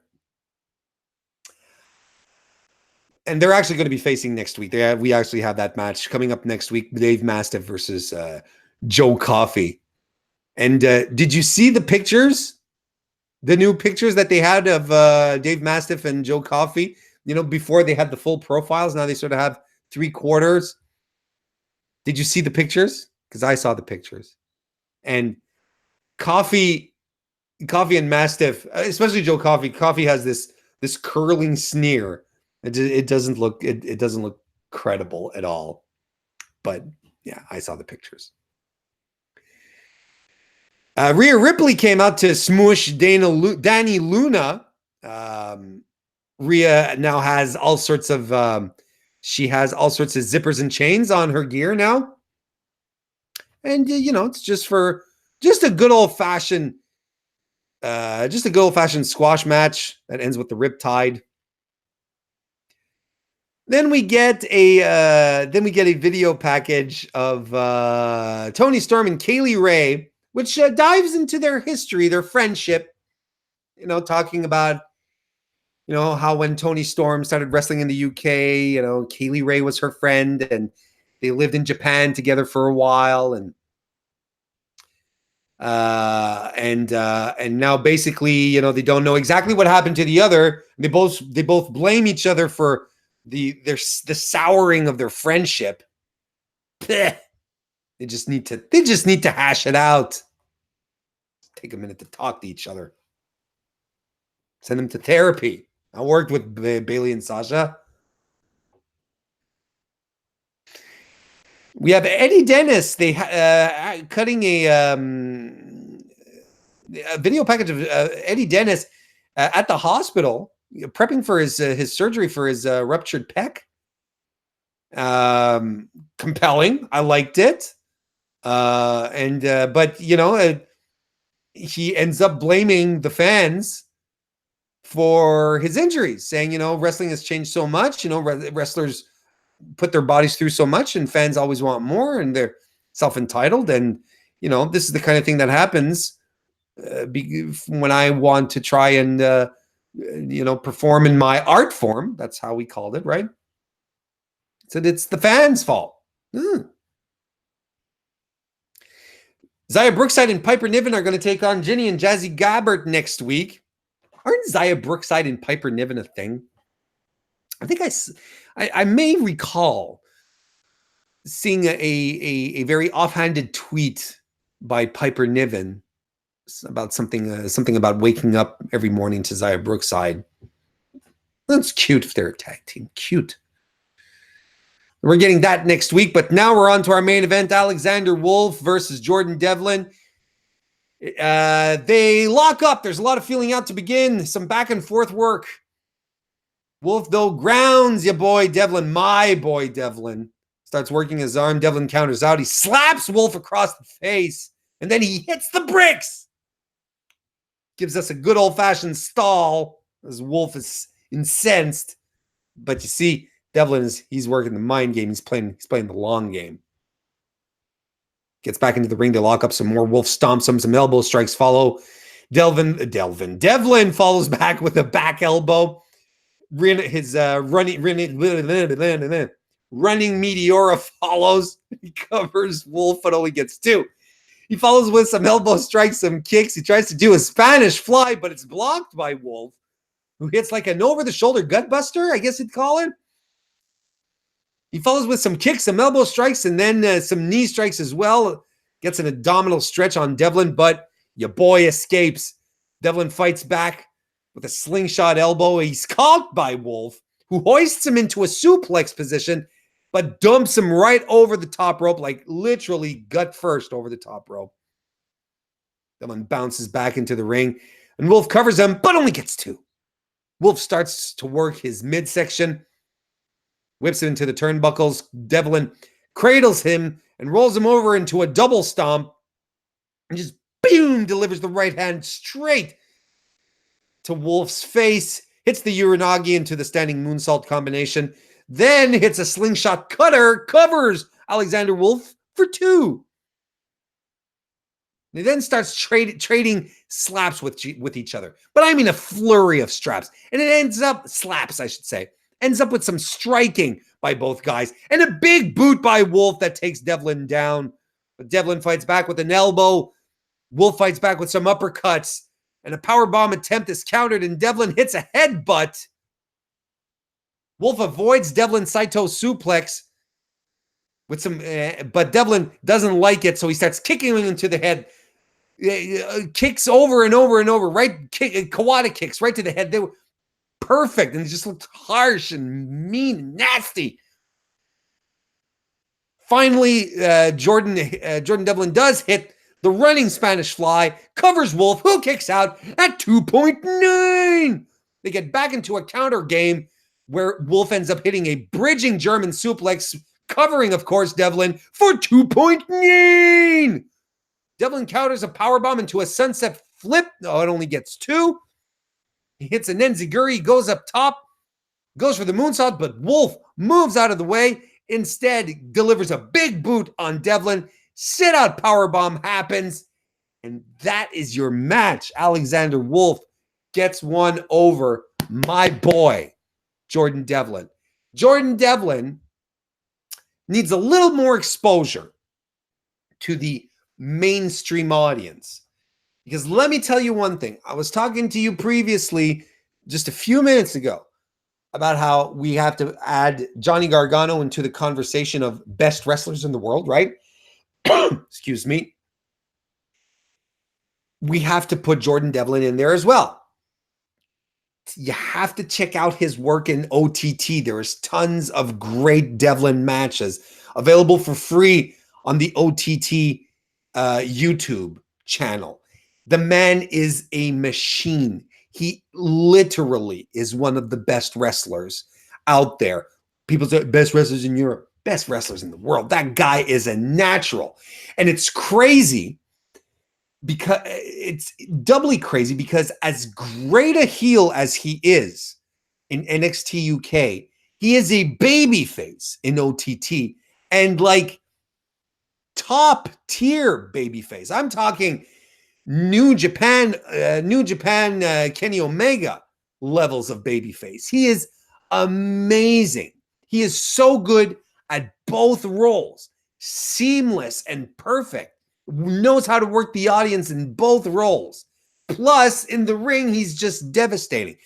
And they're actually going to be facing next week. We actually have that match coming up next week. Dave Mastiff versus Joe Coffey. And did you see the pictures? The new pictures that they had of Dave Mastiff and Joe Coffey? Before they had the full profiles. Now they sort of have 3/4. Did you see the pictures? Because I saw the pictures. And Coffey and Mastiff, especially Joe Coffey. Coffey has this curling sneer. It doesn't look credible at all. But yeah, I saw the pictures. Rhea Ripley came out to smoosh Danny Luna. Rhea now has all sorts of zippers and chains on her gear now. And it's just a good old-fashioned squash match that ends with the Riptide. Then we get a video package of Toni Storm and Kaylee Ray, which dives into their history, their friendship. Talking about how when Toni Storm started wrestling in the UK, Kaylee Ray was her friend, and they lived in Japan together for a while, and now basically, they don't know exactly what happened to the other. They both blame each other for the souring of their friendship. They just need to hash it out. Take a minute to talk to each other. Send them to therapy. I worked with Bailey and Sasha. We have Eddie Dennis. They cutting a video package of Eddie Dennis at the hospital, prepping for his surgery for his ruptured pec. Compelling. I liked it. But he ends up blaming the fans for his injuries, saying, wrestling has changed so much. Wrestlers put their bodies through so much, and fans always want more, and they're self-entitled. And, this is the kind of thing that happens when I want to try and, perform in my art form. That's how we called it, right? So it's the fans' fault. Zaya Brookside and Piper Niven are going to take on Ginny and Jazzy Gabbert next week. Aren't Zaya Brookside and Piper Niven a thing? I think I may recall seeing a very offhanded tweet by Piper Niven about something about waking up every morning to Zaya Brookside. That's cute if they're a tag team. Cute. We're getting that next week, but now we're on to our main event, Alexander Wolf versus Jordan Devlin. They lock up. There's a lot of feeling out to begin. Some back and forth work. Wolf, though, grounds your boy Devlin, my boy Devlin. Starts working his arm. Devlin counters out. He slaps Wolf across the face, and then he hits the bricks. Gives us a good old-fashioned stall as Wolf is incensed. But you see, Devlin he's working the mind game. He's playing the long game. Gets back into the ring to lock up some more. Wolf stomps him. Some elbow strikes follow. Devlin follows back with a back elbow. His running Meteora follows. He covers Wolf, but only gets 2. He follows with some elbow strikes, some kicks. He tries to do a Spanish fly, but it's blocked by Wolf, who hits like an over-the-shoulder gutbuster, I guess you'd call it. He follows with some kicks, some elbow strikes, and then some knee strikes as well. Gets an abdominal stretch on Devlin, but your boy escapes. Devlin fights back with a slingshot elbow. He's caught by Wolf, who hoists him into a suplex position, but dumps him right over the top rope, like literally gut first over the top rope. Devlin bounces back into the ring, and Wolf covers him, but only gets 2. Wolf starts to work his midsection, whips him into the turnbuckles. Devlin cradles him and rolls him over into a double stomp, and just boom, delivers the right hand straight to Wolf's face, hits the Uranagi into the standing moonsault combination, then hits a slingshot cutter, covers Alexander Wolf for 2. He then starts trading slaps with each other. But I mean a flurry of slaps. And it ends up with some striking by both guys. And a big boot by Wolf that takes Devlin down. But Devlin fights back with an elbow. Wolf fights back with some uppercuts. And a powerbomb attempt is countered, and Devlin hits a headbutt. Wolf avoids Devlin's Saito suplex with some, but Devlin doesn't like it, so he starts kicking him into the head. Kicks over and over and over, Kawada kicks right to the head. They were perfect, and it just looked harsh and mean and nasty. Finally, Jordan Devlin does hit the running Spanish fly, covers Wolf, who kicks out at 2.9. They get back into a counter game where Wolf ends up hitting a bridging German suplex, covering, of course, Devlin for 2.9. Devlin counters a powerbomb into a sunset flip. No, it only gets 2. He hits a Nenziguri, goes up top, goes for the moonsault, but Wolf moves out of the way. Instead, delivers a big boot on Devlin. Sit-out powerbomb happens, and that is your match. Alexander Wolf gets one over my boy, Jordan Devlin. Jordan Devlin needs a little more exposure to the mainstream audience. Because let me tell you one thing. I was talking to you previously, just a few minutes ago, about how we have to add Johnny Gargano into the conversation of best wrestlers in the world, right? Excuse me. We have to put Jordan Devlin in there as well. You have to check out his work in OTT. There is tons of great Devlin matches available for free on the OTT YouTube channel. The man is a machine. He literally is one of the best wrestlers out there. People say best wrestlers in Europe, best wrestlers in the world. That guy is a natural. And it's crazy because it's doubly crazy because as great a heel as he is in NXT UK, he is a babyface in OTT and like top tier babyface. I'm talking New Japan Kenny Omega levels of babyface. He is amazing. He is so good at both roles, seamless and perfect. Knows how to work the audience in both roles. Plus, in the ring, he's just devastating.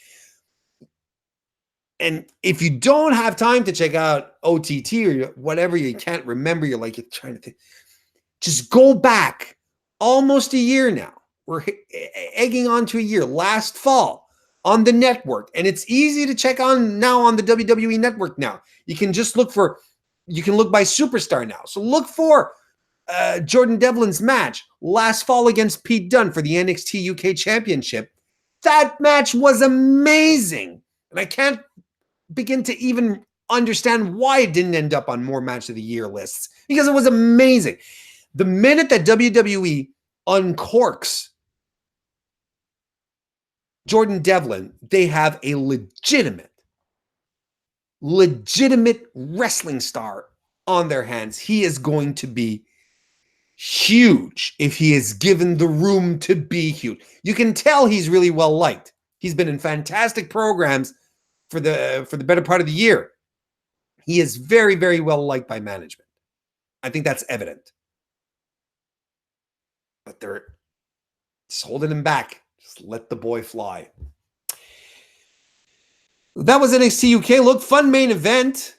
And if you don't have time to check out OTT or whatever, you can't remember, you're trying to think, just go back almost a year now. We're egging on to a year, last fall on the network. And it's easy to check on now on the WWE network now. You can just look by superstar now. So look for Jordan Devlin's match last fall against Pete Dunne for the NXT UK Championship. That match was amazing. And I can't begin to even understand why it didn't end up on more Match of the Year lists, because it was amazing. The minute that WWE uncorks Jordan Devlin, they have a legitimate wrestling star on their hands. He is going to be huge if he is given the room to be huge. You can tell he's really well liked. He's been in fantastic programs for the better part of the year. He is very, very well liked by management. I think that's evident. But they're just holding him back. Just let the boy fly. That was NXT UK. Look, fun main event.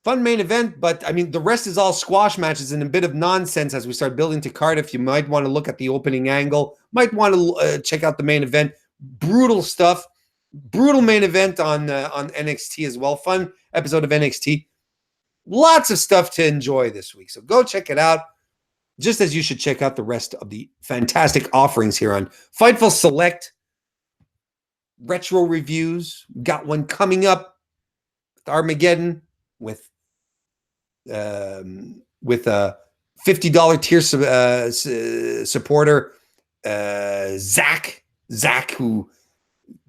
But I mean, the rest is all squash matches and a bit of nonsense as we start building to Cardiff. You might want to look at the opening angle. Might want to check out the main event. Brutal stuff. Brutal main event on NXT as well. Fun episode of NXT. Lots of stuff to enjoy this week. So go check it out. Just as you should check out the rest of the fantastic offerings here on Fightful Select. Retro reviews. Got one coming up with Armageddon with a $50 tier supporter, Zach, who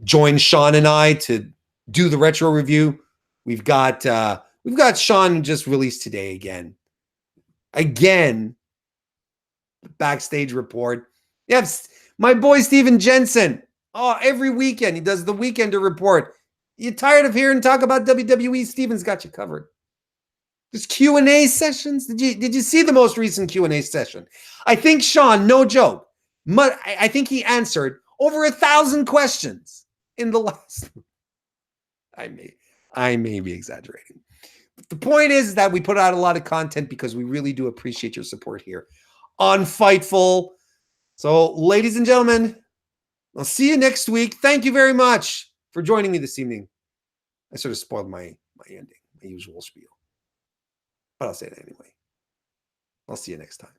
joined Sean and I to do the retro review. We've got Sean just released today again. Backstage report. Yes, my boy Steven Jensen. Oh, every weekend he does the Weekender report. You tired of hearing talk about WWE? Steven's got you covered. There's Q&A sessions. Did you see the most recent Q&A session? I think Sean, no joke, I think he answered over 1,000 questions in the last. I may be exaggerating. But the point is that we put out a lot of content because we really do appreciate your support here on Fightful. So, ladies and gentlemen, I'll see you next week. Thank you very much for joining me this evening. I sort of spoiled my ending, my usual spiel. But I'll say it anyway. I'll see you next time.